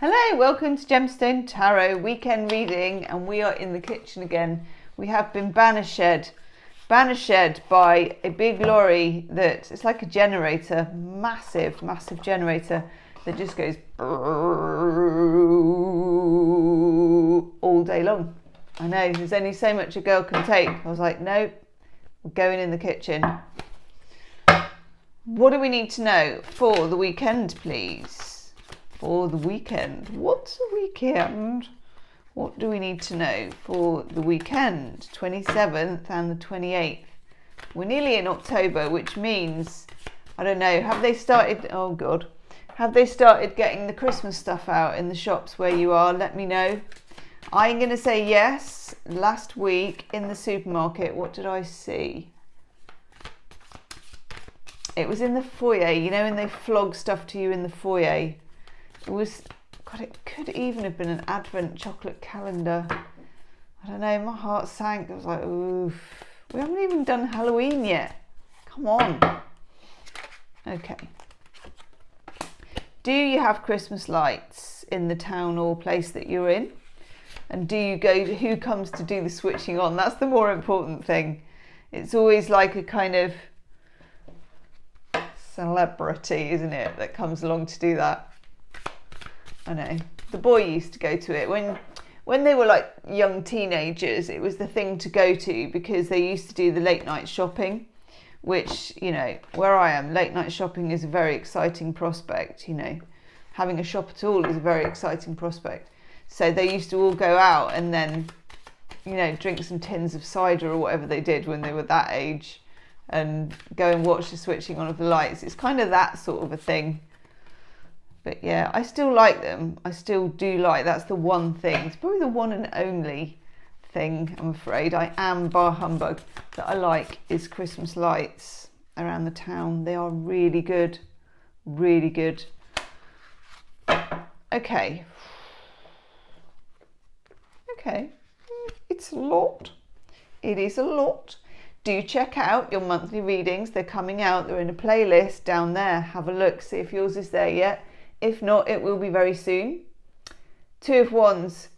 Hello, welcome to Gemstone Tarot weekend reading, and we are in the kitchen again. We have been banished by a big lorry that it's like a generator, massive generator that just goes all day long. I know, there's only so much a girl can take. I was like, nope, we're going in the kitchen. What do we need to know for the weekend, please? For the weekend. What's a weekend? What do we need to know for the weekend? 27th and the 28th. We're nearly in October, which means, I don't know, have they started, oh God, have they started getting the Christmas stuff out in the shops where you are? Let me know. I'm going to say yes. Last week in the supermarket, what did I see? It was in the foyer, you know, when they flog stuff to you in the foyer. It was, God, it could even have been an advent chocolate calendar. I don't know, my heart sank. I was like, oof, we haven't even done Halloween yet. Come on. Okay. Do you have Christmas lights in the town or place that you're in? And do you go, who comes to do the switching on? That's the more important thing. It's always like a kind of celebrity, isn't it, that comes along to do that. I know, the boy used to go to it when they were like young teenagers. It was the thing to go to because they used to do the late night shopping, which, you know, where I am, late night shopping is a very exciting prospect. You know, having a shop at all is a very exciting prospect. So they used to all go out and then, you know, drink some tins of cider or whatever they did when they were that age and go and watch the switching on of the lights. It's kind of that sort of a thing. But yeah, I still like them. I still do like, that's the one thing. It's probably the one and only thing, I'm afraid. I am bar humbug that I like is Christmas lights around the town. They are really good. Really good. Okay. Okay. It's a lot. It is a lot. Do check out your monthly readings. They're coming out. They're in a playlist down there. Have a look. See if yours is there yet. If not, it will be very soon. Two of Wands.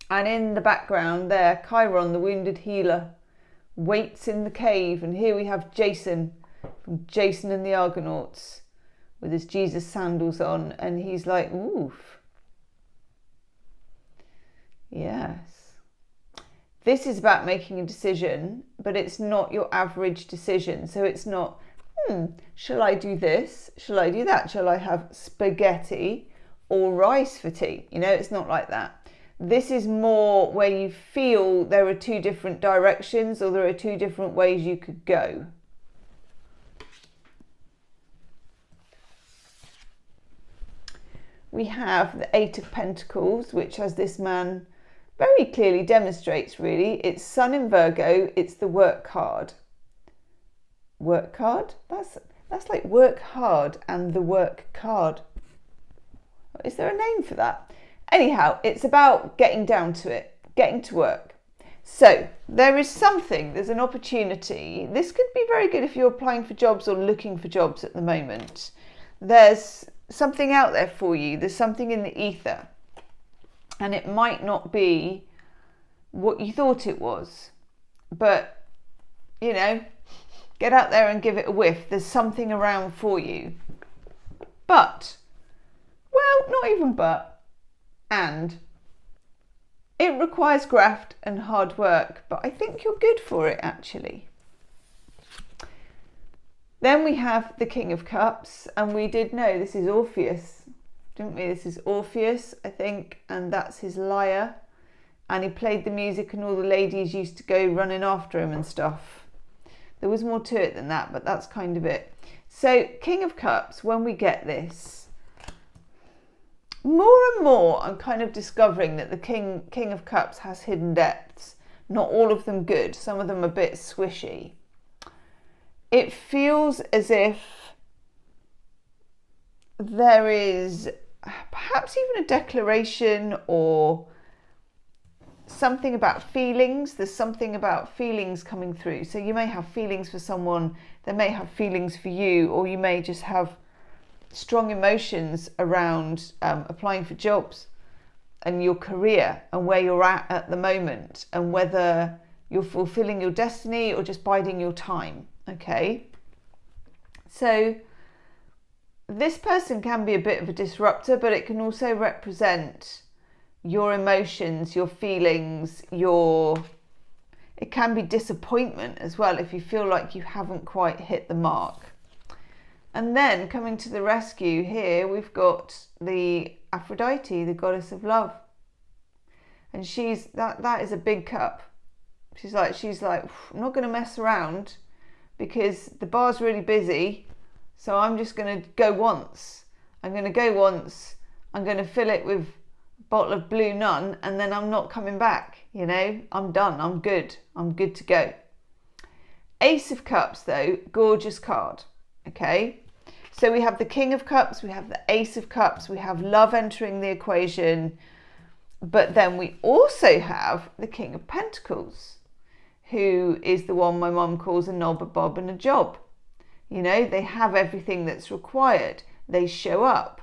And in the background there, Chiron, the wounded healer, waits in the cave. And here we have Jason, from Jason and the Argonauts, with his Jesus sandals on. And he's like, oof. Yes. This is about making a decision, but it's not your average decision. So it's not, shall I do this? Shall I do that? Shall I have spaghetti or rice for tea? You know, it's not like that. This is more where you feel there are two different directions or there are two different ways you could go. We have the Eight of Pentacles, which, as this man very clearly demonstrates, really, it's Sun in Virgo, it's the work card. Work card? That's like work hard and the work card. Is there a name for that? Anyhow, it's about getting down to it, getting to work. So there is something, there's an opportunity. This could be very good if you're applying for jobs or looking for jobs at the moment. There's something out there for you. There's something in the ether. And it might not be what you thought it was. But, you know, get out there and give it a whiff. There's something around for you. But, well, not even but, and. It requires graft and hard work, but I think you're good for it, actually. Then we have the King of Cups, and we did know this is Orpheus, didn't we? This is Orpheus, I think, and that's his lyre. And he played the music and all the ladies used to go running after him and stuff. There was more to it than that, but that's kind of it. So, King of Cups, when we get this, more and more I'm kind of discovering that the King of Cups has hidden depths. Not all of them good, some of them a bit swishy. It feels as if there is perhaps even a declaration or something about feelings. There's something about feelings coming through. So you may have feelings for someone, they may have feelings for you, or you may just have strong emotions around applying for jobs and your career and where you're at the moment, and whether you're fulfilling your destiny or just biding your time. Okay, so this person can be a bit of a disruptor, but it can also represent your emotions, your feelings, it can be disappointment as well if you feel like you haven't quite hit the mark. And then coming to the rescue here, we've got the Aphrodite, the goddess of love. And that is a big cup. She's like, I'm not going to mess around because the bar's really busy. So I'm just going to go once. I'm going to fill it with a bottle of Blue Nun, and then I'm not coming back. You know, I'm done. I'm good to go. Ace of Cups though, gorgeous card. Okay. So we have the King of Cups, we have the Ace of Cups, we have love entering the equation, but then we also have the King of Pentacles, who is the one my mum calls a knob, a bob and a job. You know, they have everything that's required. They show up.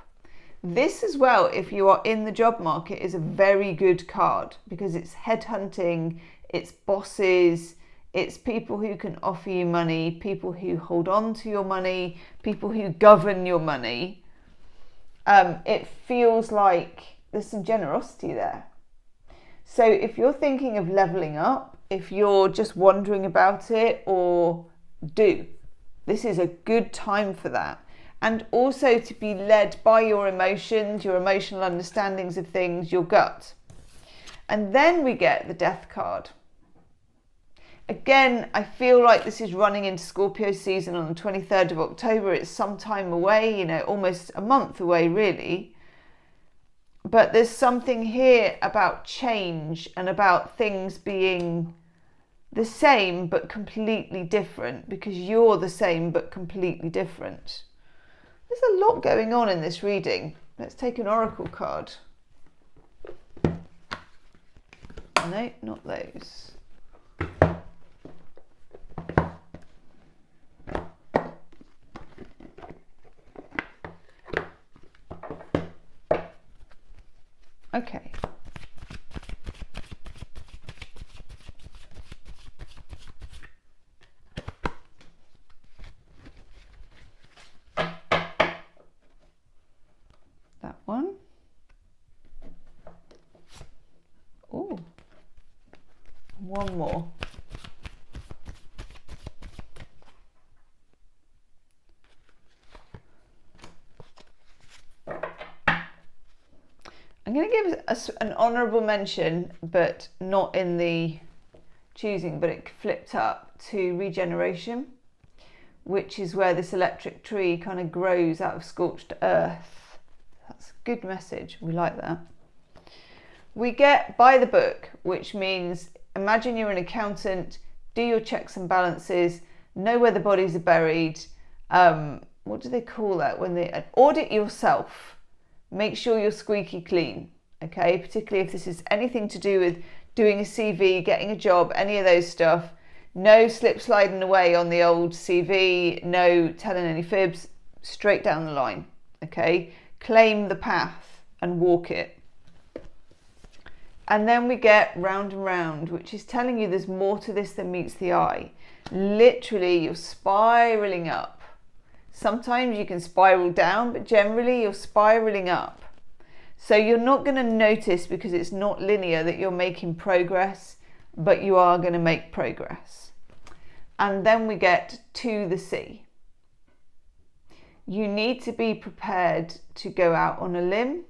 This as well, if you are in the job market, is a very good card because it's headhunting, it's bosses, it's people who can offer you money, people who hold on to your money, people who govern your money. It feels like there's some generosity there. So if you're thinking of leveling up, if you're just wondering about it, this is a good time for that. And also to be led by your emotions, your emotional understandings of things, your gut. And then we get the Death card. Again, I feel like this is running into Scorpio season on the 23rd of October. It's some time away, you know, almost a month away really. But there's something here about change and about things being the same but completely different, because you're the same but completely different. There's a lot going on in this reading. Let's take an oracle card. No, not those. Okay. That one. Oh, one more. I'm going to give an honourable mention, but not in the choosing, but it flipped up to regeneration, which is where this electric tree kind of grows out of scorched earth. That's a good message. We like that. We get by the book, which means imagine you're an accountant, do your checks and balances, know where the bodies are buried. What do they call that? When they audit yourself. Make sure you're squeaky clean, okay? Particularly if this is anything to do with doing a CV, getting a job, any of those stuff. No slip sliding away on the old CV, no telling any fibs, straight down the line, okay? Claim the path and walk it. And then we get round and round, which is telling you there's more to this than meets the eye. Literally, you're spiraling up. Sometimes you can spiral down, but generally you're spiraling up. So you're not going to notice, because it's not linear, that you're making progress, but you are going to make progress. And then we get to the sea. You need to be prepared to go out on a limb.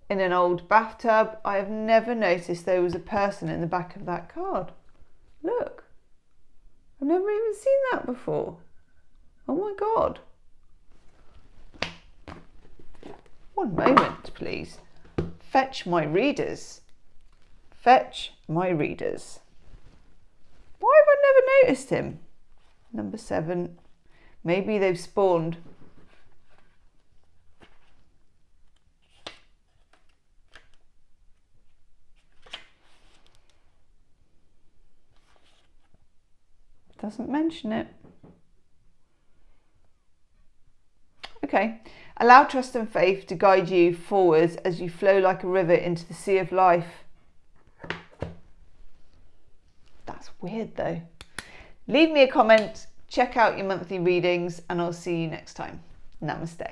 In an old bathtub. I have never noticed there was a person in the back of that card. Look. I've never even seen that before. Oh my God. One moment, please. Fetch my readers. Fetch my readers. Why have I never noticed him? Number 7. Maybe they've spawned. Doesn't mention it. Okay. Allow trust and faith to guide you forwards as you flow like a river into the sea of life. That's weird though. Leave me a comment, check out your monthly readings, and I'll see you next time. Namaste.